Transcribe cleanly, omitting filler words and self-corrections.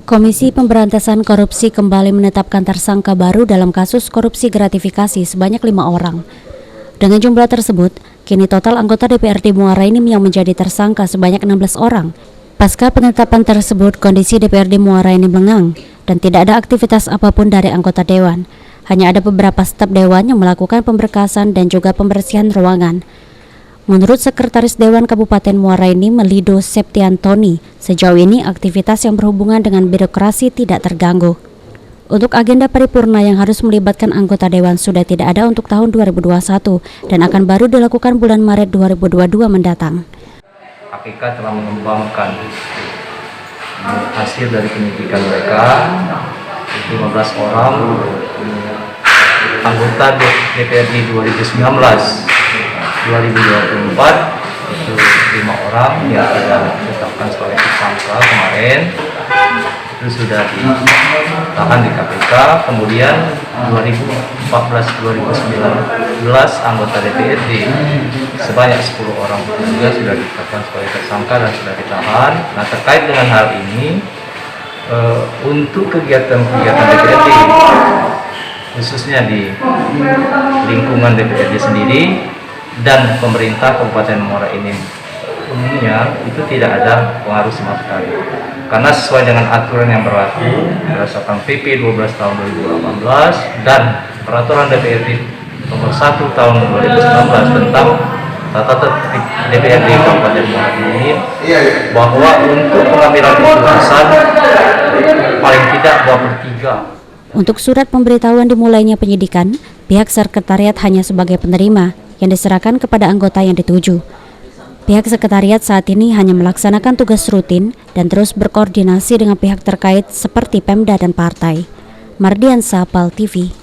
Komisi Pemberantasan Korupsi kembali menetapkan tersangka baru dalam kasus korupsi gratifikasi sebanyak 5 orang. Dengan jumlah tersebut, kini total anggota DPRD Muara Enim yang menjadi tersangka sebanyak 16 orang. Pasca penetapan tersebut, kondisi DPRD Muara Enim lengang dan tidak ada aktivitas apapun dari anggota dewan. Hanya ada beberapa staf dewan yang melakukan pemberkasan dan juga pembersihan ruangan. Menurut Sekretaris Dewan Kabupaten Muara Enim, Lido Septiantoni, sejauh ini aktivitas yang berhubungan dengan birokrasi tidak terganggu. Untuk agenda paripurna yang harus melibatkan anggota dewan sudah tidak ada untuk tahun 2021 dan akan baru dilakukan bulan Maret 2022 mendatang. KPK telah mengembangkan hasil dari penyidikan mereka, 15 orang anggota DPRD 2019. 2024 itu 5 orang yang sudah ditetapkan sebagai tersangka kemarin, itu sudah ditahan di KPK. Kemudian 2014-2019 anggota DPRD sebanyak 10 orang juga sudah ditetapkan sebagai tersangka dan sudah ditahan. Nah, terkait dengan hal ini, untuk kegiatan-kegiatan DPRD khususnya di lingkungan DPRD sendiri dan pemerintah Kabupaten Muara Enim umumnya itu tidak ada pengaruh sama sekali, karena sesuai dengan aturan yang berlaku berdasarkan PP 12 tahun 2018 dan peraturan DPRD nomor 1 tahun 2019 tentang tata tertib DPRD Kabupaten Muara Enim, bahwa untuk pengambilan keputusan paling tidak 2/3. Untuk surat pemberitahuan dimulainya penyidikan, pihak sekretariat hanya sebagai penerima yang diserahkan kepada anggota yang dituju. Pihak sekretariat saat ini hanya melaksanakan tugas rutin dan terus berkoordinasi dengan pihak terkait seperti Pemda dan partai. Mardiansa, PAL TV.